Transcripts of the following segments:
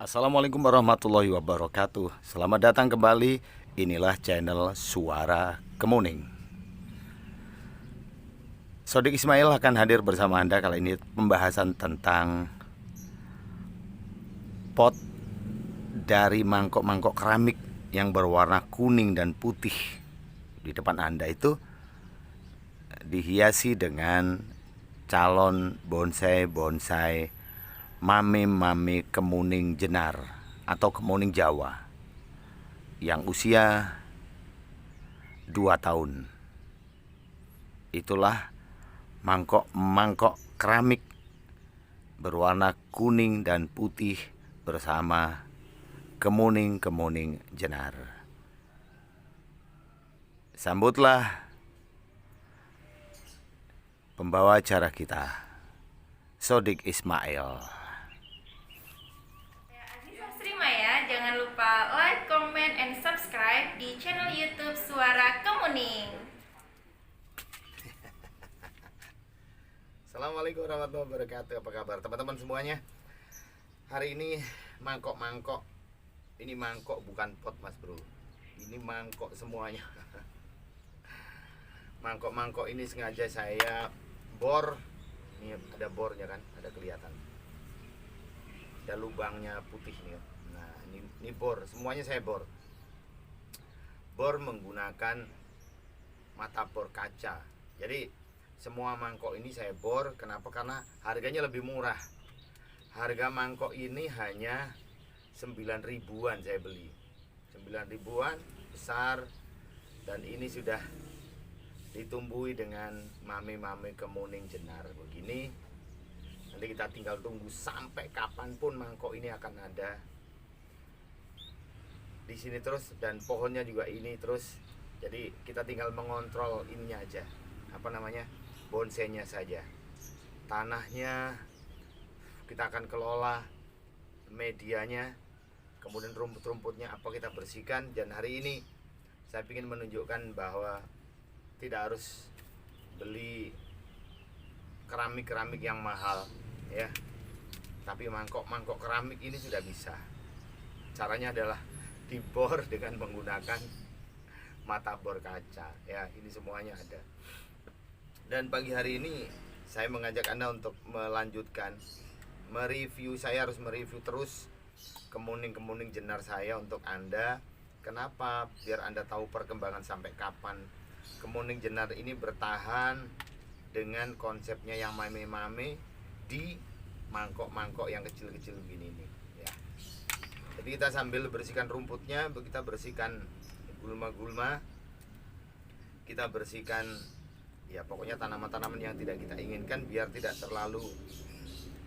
Assalamualaikum warahmatullahi wabarakatuh. Selamat datang kembali. Inilah channel Suara Kemuning. Sodik Ismail akan hadir bersama Anda kali ini pembahasan tentang pot dari mangkok-mangkok keramik yang berwarna kuning dan putih. Di depan Anda itu dihiasi dengan calon bonsai mame kemuning jenar atau kemuning Jawa yang usia 2 tahun. Itulah mangkok-mangkok keramik berwarna kuning dan putih bersama kemuning jenar. Sambutlah pembawa acara kita, Sodik Ismail. Ya, jangan lupa like, comment, and subscribe di channel YouTube Suara Kemuning. Assalamualaikum warahmatullahi wabarakatuh. Apa kabar teman-teman semuanya? Hari ini mangkok-mangkok. Ini mangkok bukan pot mas bro. Ini mangkok semuanya. Mangkok-mangkok ini sengaja saya bor. Ini ada bornya kan, ada kelihatan. Ada lubangnya putih nih. Nah ini bor, semuanya saya bor. Bor menggunakan mata bor kaca. Jadi semua mangkok ini saya bor. Kenapa? Karena harganya lebih murah. Harga mangkok ini hanya 9 ribuan saya beli. 9 ribuan besar. Dan ini sudah ditumbuhi dengan mame kemuning jenar begini. Nanti kita tinggal tunggu sampai kapanpun mangkok ini akan ada di sini terus, dan pohonnya juga ini terus. Jadi kita tinggal mengontrol ininya aja, apa namanya, bonsainya saja. Tanahnya kita akan kelola, medianya, kemudian rumput-rumputnya apa kita bersihkan. Dan hari ini saya ingin menunjukkan bahwa tidak harus beli keramik yang mahal ya, tapi mangkok keramik ini sudah bisa. Caranya adalah dibor dengan menggunakan mata bor kaca ya. Ini semuanya ada. Dan pagi hari ini saya mengajak Anda untuk melanjutkan mereview. Saya harus mereview terus kemuning jenar saya untuk Anda. Kenapa? Biar Anda tahu perkembangan sampai kapan kemuning jenar ini bertahan dengan konsepnya yang mame di mangkok-mangkok yang kecil-kecil begini nih ya. Jadi kita sambil bersihkan rumputnya, kita bersihkan gulma-gulma, kita bersihkan ya pokoknya tanaman-tanaman yang tidak kita inginkan, biar tidak terlalu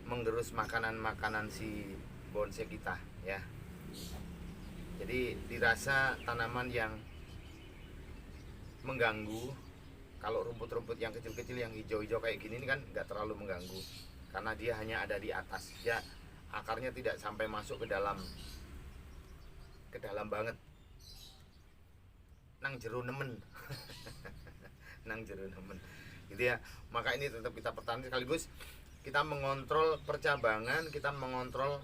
menggerus makanan si bonsai kita ya. Jadi dirasa tanaman yang mengganggu, kalau rumput-rumput yang kecil-kecil yang hijau-hijau kayak gini ini kan nggak terlalu mengganggu, karena dia hanya ada di atas ya, akarnya tidak sampai masuk ke dalam banget nang jero nemen. Nang jero nemen gitu ya. Maka ini tetap kita pertahankan, sekaligus kita mengontrol percabangan, kita mengontrol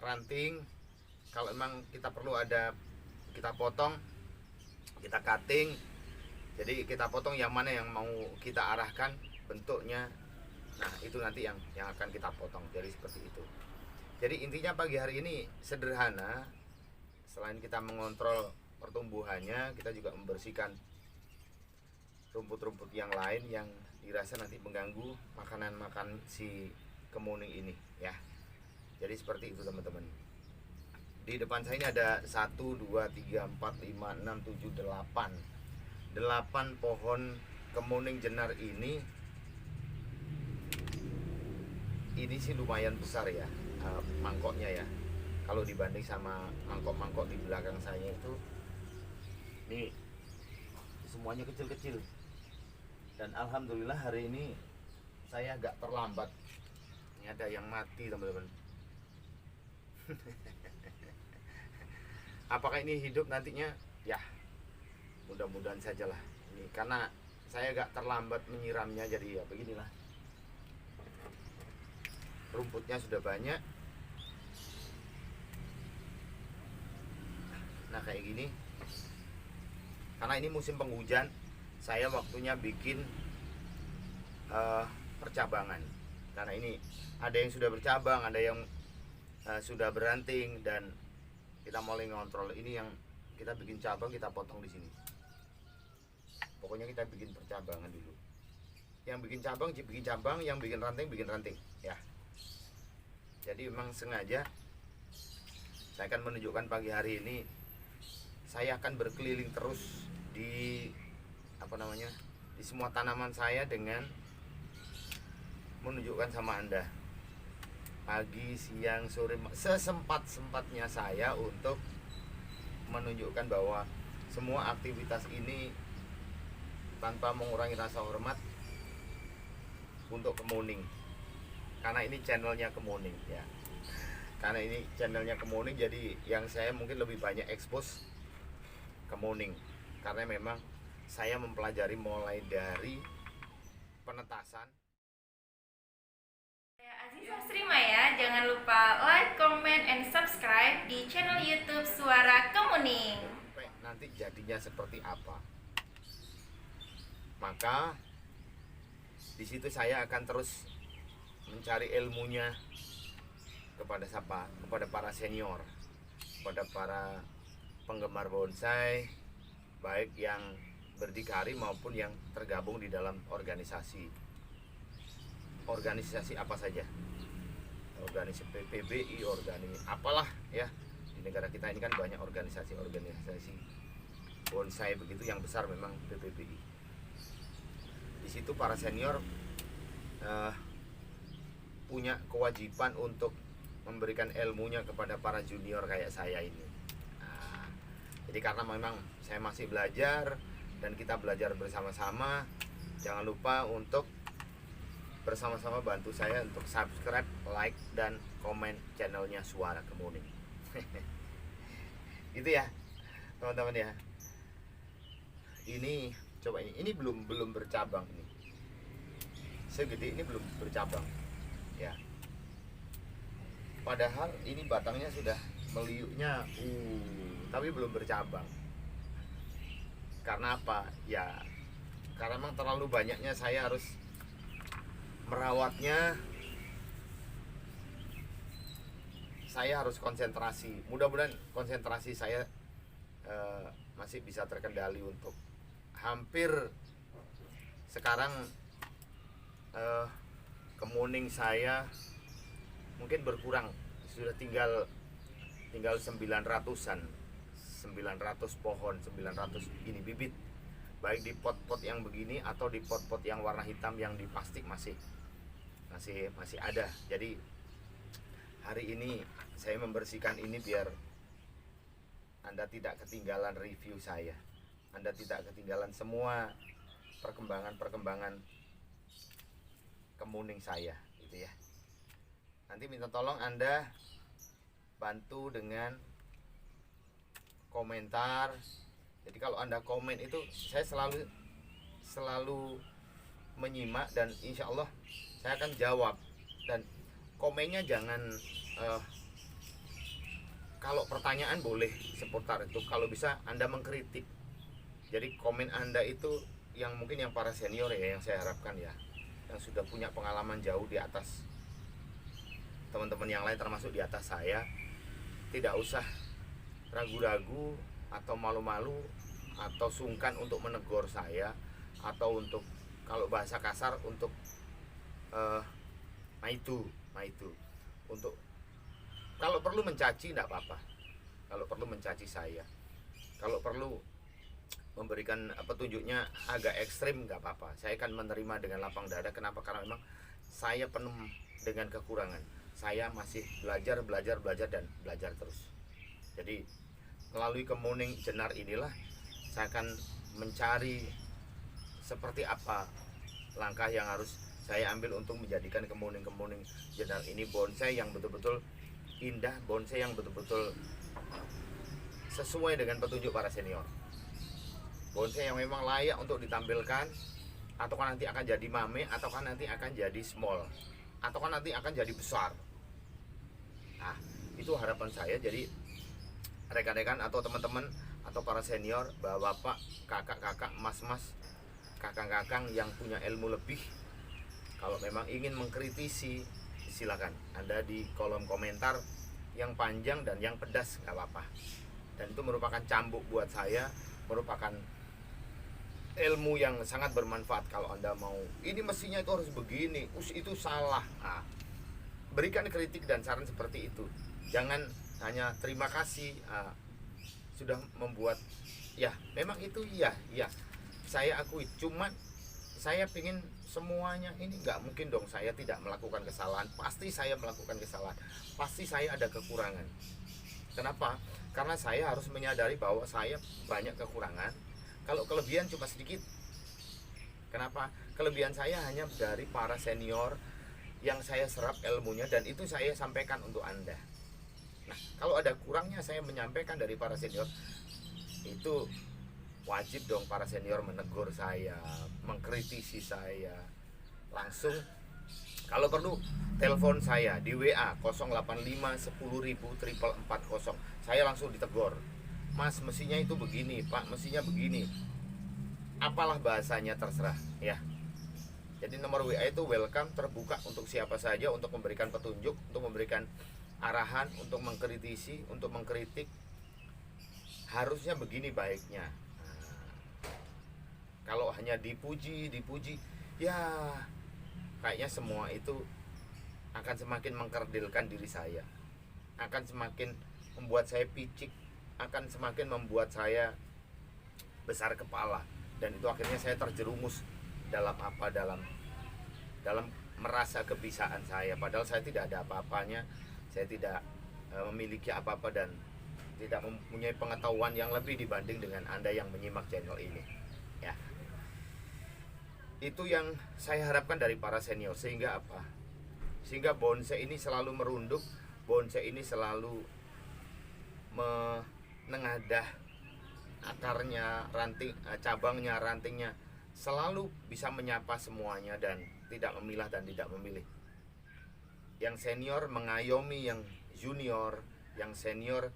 ranting. Kalau memang kita perlu ada, kita potong, kita cutting. Jadi kita potong yang mana yang mau kita arahkan bentuknya. Nah itu nanti yang akan kita potong. Jadi seperti itu. Jadi intinya pagi hari ini sederhana. Selain kita mengontrol pertumbuhannya, kita juga membersihkan rumput-rumput yang lain yang dirasa nanti mengganggu makanan si kemuning ini ya. Jadi seperti itu teman-teman. Di depan saya ini ada 1, 2, 3, 4, 5, 6, 7, 8 pohon kemuning jenar ini sih lumayan besar ya, mangkoknya ya. Kalau dibanding sama mangkok-mangkok di belakang saya itu, ini semuanya kecil-kecil. Dan alhamdulillah hari ini saya agak terlambat. Ini ada yang mati teman-teman. Apakah ini hidup nantinya? Ya mudah-mudahan sajalah. Ini karena saya agak terlambat menyiramnya, jadi ya beginilah. Rumputnya sudah banyak, Nah kayak gini, karena ini musim penghujan, saya waktunya bikin percabangan. Karena ini ada yang sudah bercabang, ada yang sudah beranting, dan kita mulai ngontrol. Ini yang kita bikin cabang, kita potong di sini. Pokoknya kita bikin percabangan dulu. Yang bikin cabang, yang bikin ranting ya. Jadi memang sengaja saya akan menunjukkan pagi hari ini, saya akan berkeliling terus di di semua tanaman saya dengan menunjukkan sama Anda pagi, siang, sore, sesempat-sempatnya saya untuk menunjukkan bahwa semua aktivitas ini tanpa mengurangi rasa hormat untuk Kemuning. Karena ini channelnya Kemuning ya. Karena ini channelnya Kemuning, jadi yang saya mungkin lebih banyak expose Kemuning. Karena memang saya mempelajari mulai dari penetasan. Saya Aziza Srimaya, jangan lupa like, comment, and subscribe di channel YouTube Suara Kemuning. Sampai nanti jadinya seperti apa. Maka di situ saya akan terus mencari ilmunya kepada siapa? Kepada para senior, kepada para penggemar bonsai, baik yang berdikari maupun yang tergabung di dalam organisasi apa saja, organisasi PBBI, organisasi apalah ya. Di negara kita ini kan banyak organisasi bonsai begitu yang besar, memang PBBI. Di situ para senior punya kewajiban untuk memberikan ilmunya kepada para junior kayak saya ini. Nah, jadi karena memang saya masih belajar dan kita belajar bersama-sama, jangan lupa untuk bersama-sama bantu saya untuk subscribe, like, dan komen channelnya Suara Kemuning. Gitu ya teman-teman ya. Ini coba, ini belum bercabang ini. Segede ini belum bercabang ya. Padahal ini batangnya sudah meliuknya tapi belum bercabang. Karena apa? Ya karena memang terlalu banyaknya saya harus merawatnya. Saya harus konsentrasi. Mudah-mudahan konsentrasi saya masih bisa terkendali untuk hampir sekarang Kemuning saya mungkin berkurang, sudah tinggal 900-an 900 pohon, 900 ini bibit, baik di pot-pot yang begini atau di pot-pot yang warna hitam yang di plastik masih ada. Jadi hari ini saya membersihkan ini biar Anda tidak ketinggalan review saya, Anda tidak ketinggalan semua perkembangan Kemuning saya gitu ya. Nanti minta tolong Anda bantu dengan komentar. Jadi kalau Anda komen itu saya selalu menyimak, dan insya Allah saya akan jawab. Dan komennya jangan kalau pertanyaan boleh seputar itu, kalau bisa Anda mengkritik. Jadi komen Anda itu yang mungkin yang para senior ya, yang saya harapkan ya, yang sudah punya pengalaman jauh di atas teman-teman yang lain, termasuk di atas saya, tidak usah ragu-ragu atau malu-malu atau sungkan untuk menegur saya, atau untuk kalau bahasa kasar untuk maitu untuk kalau perlu mencaci tidak apa-apa, kalau perlu mencaci saya, kalau perlu memberikan petunjuknya agak ekstrim nggak apa-apa, saya akan menerima dengan lapang dada. Kenapa? Karena memang saya penuh dengan kekurangan, saya masih belajar dan belajar terus. Jadi melalui Kemuning Jenar inilah saya akan mencari seperti apa langkah yang harus saya ambil untuk menjadikan Kemuning Jenar ini bonsai yang betul-betul indah, bonsai yang betul-betul sesuai dengan petunjuk para senior, bonsai yang memang layak untuk ditampilkan, ataukah nanti akan jadi mame, ataukah nanti akan jadi small, ataukah nanti akan jadi besar. Nah, itu harapan saya. Jadi rekan-rekan atau teman-teman atau para senior, bapak-bapak, kakak-kakak, mas-mas, kakang-kakang yang punya ilmu lebih, kalau memang ingin mengkritisi, silakan Anda di kolom komentar yang panjang dan yang pedas nggak apa-apa. Dan itu merupakan cambuk buat saya, merupakan ilmu yang sangat bermanfaat. Kalau Anda mau, ini mestinya itu harus begini, itu salah. Nah, berikan kritik dan saran seperti itu. Jangan hanya terima kasih, sudah membuat, ya memang itu iya saya akui, cuman saya pingin semuanya ini, nggak mungkin dong saya tidak melakukan kesalahan. Pasti saya melakukan kesalahan, pasti saya ada kekurangan. Kenapa? Karena saya harus menyadari bahwa saya banyak kekurangan. Kalau kelebihan cuma sedikit. Kenapa? Kelebihan saya hanya dari para senior yang saya serap ilmunya, dan itu saya sampaikan untuk Anda. Nah, kalau ada kurangnya saya menyampaikan dari para senior, itu wajib dong para senior menegur saya, mengkritisi saya. Langsung kalau perlu telepon saya di WA 085 10.000 440. Saya langsung ditegur. Mas, mestinya itu begini, Pak, mestinya begini. Apalah bahasanya, terserah ya. Jadi nomor WA itu welcome, terbuka untuk siapa saja, untuk memberikan petunjuk, untuk memberikan arahan, untuk mengkritisi, untuk mengkritik. Harusnya begini baiknya. Kalau hanya dipuji, ya kayaknya semua itu akan semakin mengkerdilkan diri saya, akan semakin membuat saya picik, akan semakin membuat saya besar kepala, dan itu akhirnya saya terjerumus dalam merasa kebisaan saya, padahal saya tidak ada apa-apanya. Saya tidak memiliki apa-apa dan tidak mempunyai pengetahuan yang lebih dibanding dengan Anda yang menyimak channel ini ya. Itu yang saya harapkan dari para senior. Sehingga apa? Sehingga bonsai ini selalu merunduk, bonsai ini selalu menengadah akarnya, ranting, cabangnya, rantingnya, selalu bisa menyapa semuanya dan tidak memilah dan tidak memilih. Yang senior mengayomi yang junior, yang senior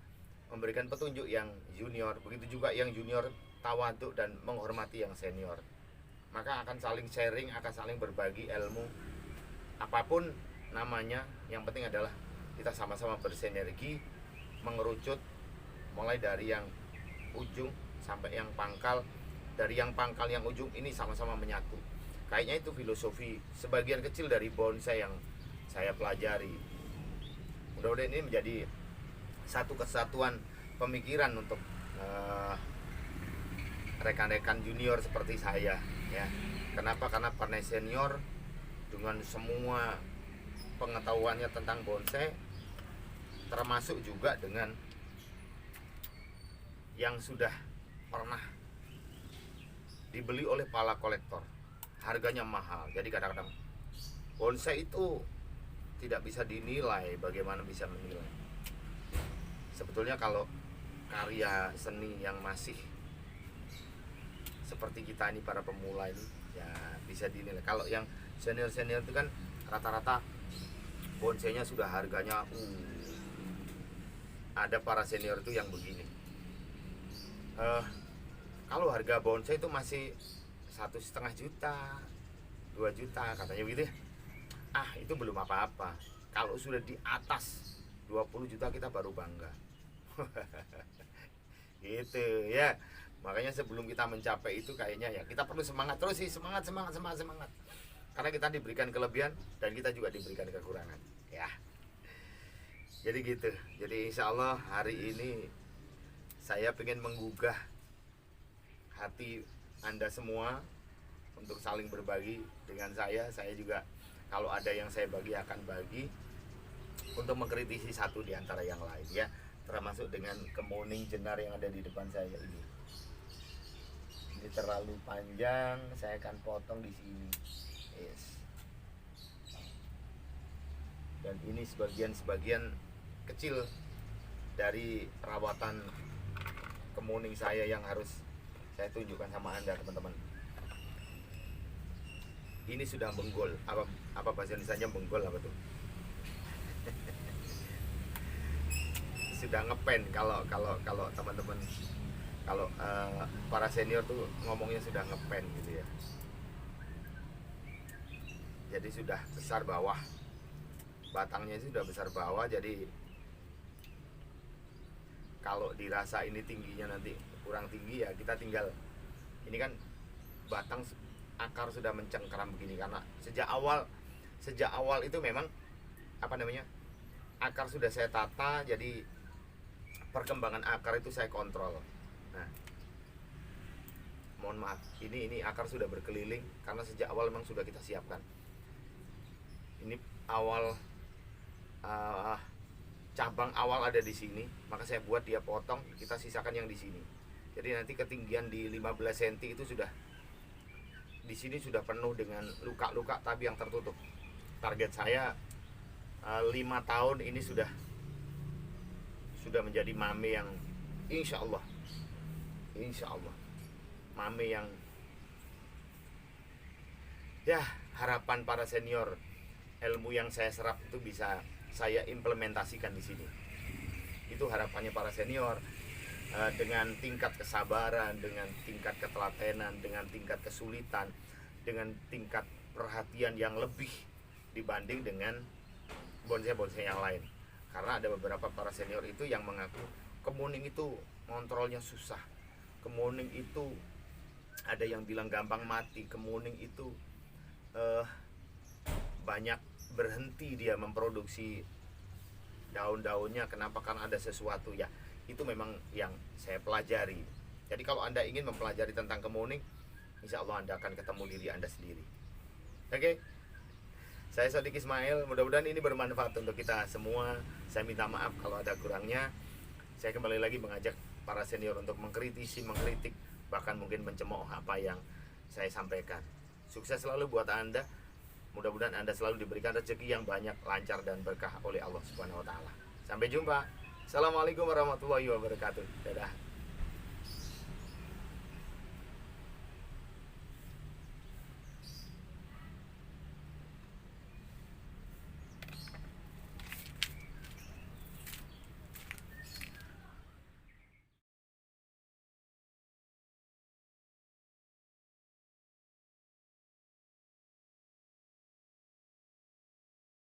memberikan petunjuk yang junior, begitu juga yang junior tawaduk dan menghormati yang senior. Maka akan saling sharing, akan saling berbagi ilmu, apapun namanya. Yang penting adalah kita sama-sama bersinergi, mengerucut mulai dari yang ujung sampai yang pangkal, dari yang pangkal yang ujung ini sama-sama menyatu. Kayaknya itu filosofi sebagian kecil dari bonsai yang saya pelajari. Mudah-mudahan ini menjadi satu kesatuan pemikiran untuk rekan-rekan junior seperti saya ya. Kenapa? Karena para senior dengan semua pengetahuannya tentang bonsai, termasuk juga dengan yang sudah pernah dibeli oleh para kolektor, harganya mahal. Jadi kadang-kadang bonsai itu tidak bisa dinilai. Bagaimana bisa menilai? Sebetulnya kalau karya seni yang masih seperti kita ini, para pemula ini, ya bisa dinilai. Kalau yang senior-senior itu kan rata-rata bonsainya sudah harganya ada para senior itu yang begini. Kalau harga bonsai itu masih 1,5 juta, 2 juta katanya begitu ya. Itu belum apa-apa. Kalau sudah di atas 20 juta kita baru bangga. Gitu ya. Makanya sebelum kita mencapai itu, kayaknya ya kita perlu semangat terus sih, semangat. Karena kita diberikan kelebihan dan kita juga diberikan kekurangan ya. Jadi gitu. Jadi insya Allah hari ini saya pengen menggugah hati Anda semua untuk saling berbagi dengan saya. Saya juga kalau ada yang saya bagi akan bagi untuk mengkritisi satu di antara yang lain ya. Termasuk dengan kemuning jenar yang ada di depan saya ini. Ini terlalu panjang, saya akan potong di sini. Yes. Dan ini sebagian kecil dari perawatan kemuning saya yang harus saya tunjukkan sama Anda, teman-teman. Ini sudah benggol. Apa bahasa Indonesianya benggol apa tuh? sudah ngepen kalau teman-teman, kalau para senior tuh ngomongnya sudah ngepen gitu ya. Jadi sudah besar bawah, batangnya sudah besar bawah. Jadi kalau dirasa ini tingginya nanti kurang tinggi, ya kita tinggal, ini kan batang akar sudah mencengkeram begini karena sejak awal itu memang apa namanya, akar sudah saya tata, jadi perkembangan akar itu saya kontrol. Nah, mohon maaf, ini akar sudah berkeliling karena sejak awal memang sudah kita siapkan. Ini awal cabang awal ada di sini, maka saya buat dia potong, kita sisakan yang di sini. Jadi nanti ketinggian di 15 cm itu sudah, di sini sudah penuh dengan luka-luka tapi yang tertutup. Target saya 5 tahun ini sudah menjadi mame yang insya Allah mame yang ya harapan para senior, ilmu yang saya serap itu bisa saya implementasikan di sini. Itu harapannya para senior, dengan tingkat kesabaran, dengan tingkat ketelatenan, dengan tingkat kesulitan, dengan tingkat perhatian yang lebih dibanding dengan bonsai-bonsai yang lain. Karena ada beberapa para senior itu yang mengaku kemuning itu kontrolnya susah, kemuning itu ada yang bilang gampang mati, kemuning itu banyak berhenti dia memproduksi daun-daunnya. Kenapa? Karena ada sesuatu ya. Itu memang yang saya pelajari. Jadi kalau Anda ingin mempelajari tentang kemuning, insya Allah Anda akan ketemu diri Anda sendiri. Oke? Saya Sodik Ismail, mudah-mudahan ini bermanfaat untuk kita semua. Saya minta maaf kalau ada kurangnya. Saya kembali lagi mengajak para senior untuk mengkritisi, mengkritik, bahkan mungkin mencemooh apa yang saya sampaikan. Sukses selalu buat Anda. Mudah-mudahan Anda selalu diberikan rezeki yang banyak, lancar dan berkah oleh Allah Subhanahu wa taala. Sampai jumpa. Assalamualaikum warahmatullahi wabarakatuh. Dadah.